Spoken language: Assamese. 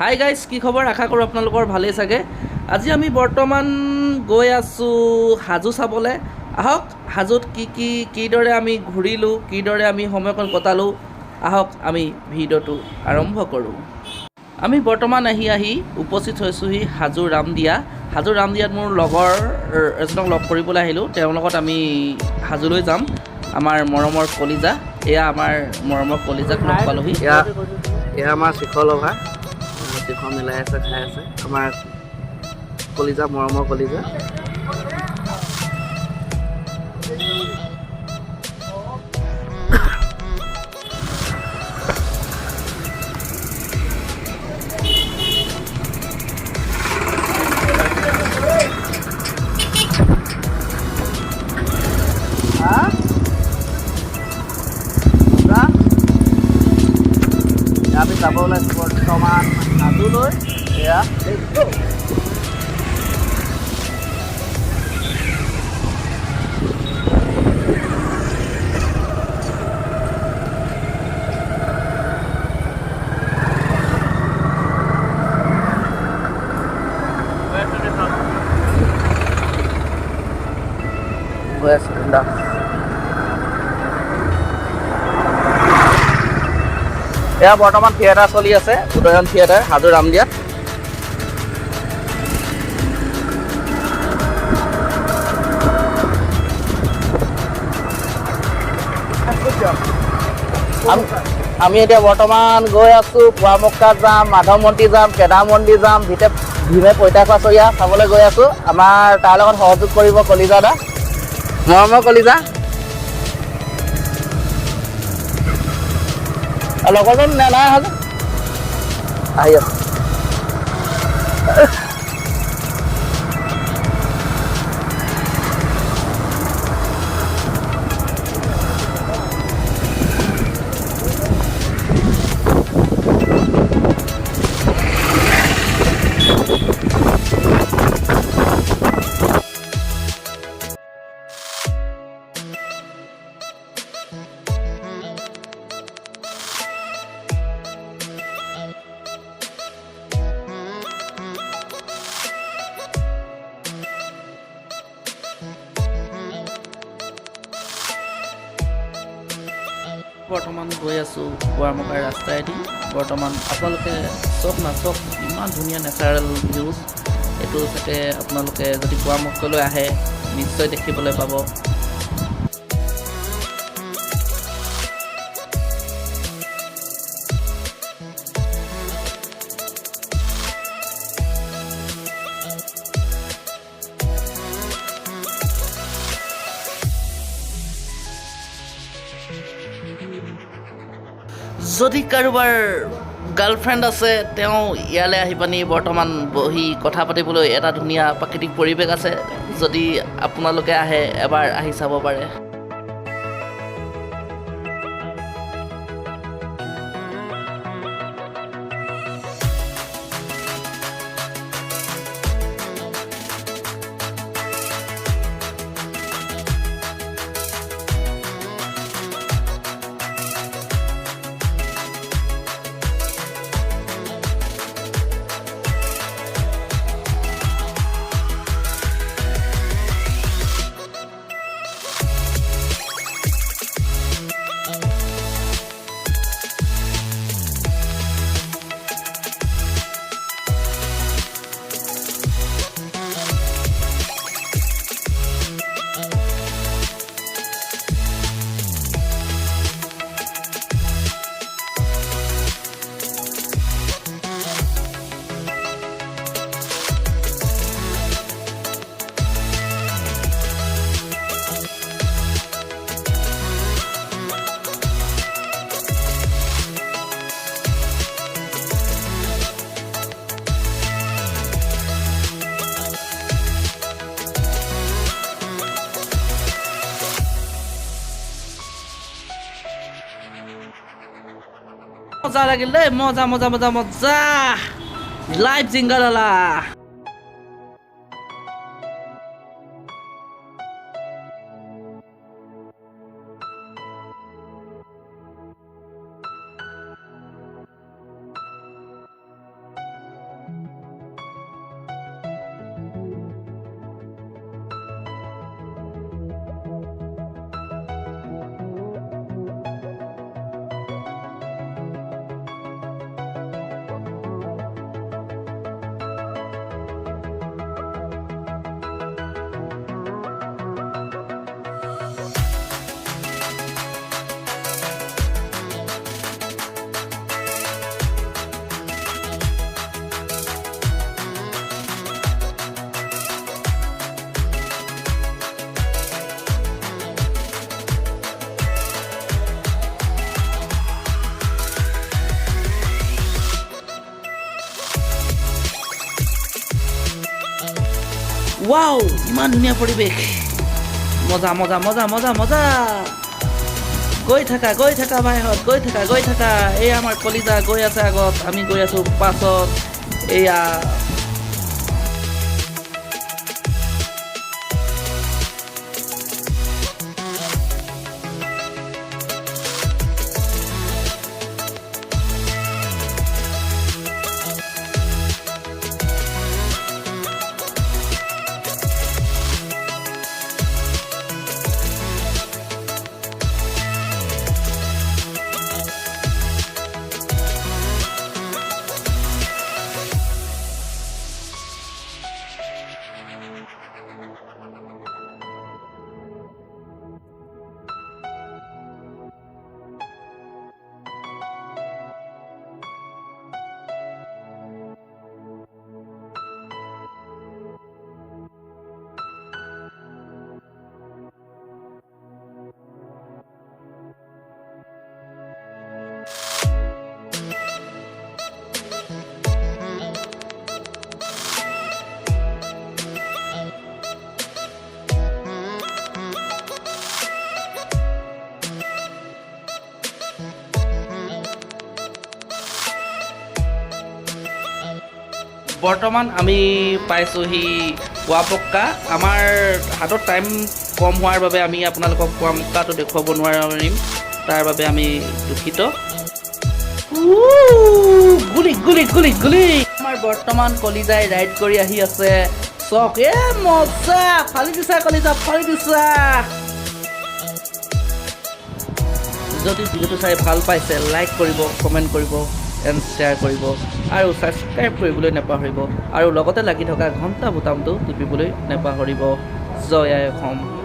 হাই গাইজ, কি খবৰ? আশা কৰোঁ আপোনালোকৰ ভালেই চাগে। আজি আমি বৰ্তমান গৈ আছোঁ হাজো চাবলৈ। আহক, হাজোত কিদৰে আমি ঘূৰিলোঁ, কিদৰে আমি সময়কণ কটালোঁ, আহক আমি ভিডিঅ'টো আৰম্ভ কৰোঁ। আমি বৰ্তমান আহি উপস্থিত হৈছোঁহি হাজো ৰামদিয়া। হাজো ৰামদিয়াত মোৰ লগৰ এজনক লগ কৰিবলৈ আহিলোঁ। তেওঁৰ লগত আমি হাজোলৈ যাম। আমাৰ মৰমৰ কলিজা, এয়া আমাৰ মৰমৰ কলিজাক লগ পালোহি। এয়া আমাৰ শিখৰ লভা, শিখৰ মিলাই আছে, খাই আছে আমাৰ কলিজা, মৰমৰ কলিজা। আমি যাব ওলাইছোঁ বৰ্তমান হাজোলৈ। এয়া গৈ আছোঁ বিন্দাছ। এয়া বৰ্তমান থিয়েটাৰ চলি আছে, উদয়ন থিয়েটাৰ হাজো ৰামদিয়াত। আমি এতিয়া বৰ্তমান গৈ আছোঁ মক্কাত যাম, মাধৱ মন্দিৰ যাম, কেদাৰ মন্দিৰ যাম, ভীমে পঁইতাচৰীয়া চাবলৈ গৈ আছোঁ। আমাৰ তাৰ লগত সহযোগ কৰিব কলিজা দা, মৰমৰ কলিজা। লগৰজন নাই হাজো আহি আছে। বৰ্তমান গৈ আছোঁ মক্কাৰ ৰাস্তাইদি। বৰ্তমান আপোনালোকে চাওক না, চাওক ইমান ধুনীয়া নেচাৰেল ভিউজ। এইটো চাগে আপোনালোকে যদি মক্কালৈ আহে নিশ্চয় দেখিবলৈ পাব। যদি কাৰোবাৰ গাৰ্লফ্ৰেণ্ড আছে, তেওঁ ইয়ালৈ আহি পানি বৰ্তমান বহি কথা পাতিবলৈ এটা ধুনীয়া প্ৰাকৃতিক পৰিৱেশ আছে। যদি আপোনালোকে আহে, এবাৰ আহি চাব পাৰে। মজা লাগিল দেই, মজা মজা মজা মজা। লাইভ জিংগালালা। ৱাও ইমান ধুনীয়া পৰিৱেশ মজা মজা মজা মজা মজা গৈ থাকা ভাইহঁত গৈ থাকা এই আমাৰ কলিজা গৈ আছে আগত আমি গৈ আছোঁ পাছত এয়া বৰ্তমান আমি পাইছোঁহি মক্কা আমাৰ হাতত টাইম কম হোৱাৰ বাবে আমি আপোনালোকক মক্কাটো দেখুৱাব নোৱাৰিম তাৰ বাবে আমি দুখিত গুলি গুলি গুলি গুলি আমাৰ বৰ্তমান কলিজাই ৰাইড কৰি আহি আছে চক মজা ফালি দিছা কলিজা ফালি দিছা যদি ভিডিঅ'টো চাই ভাল পাইছে লাইক কৰিব কমেণ্ট কৰিব এণ্ড শ্বেয়াৰ কৰিব আৰু ছাবস্ক্ৰাইব কৰিবলৈ নাপাহৰিব আৰু লগতে লাগি থকা ঘণ্টা বুটামটো টিপিবলৈ নাপাহৰিব জয় আই অসম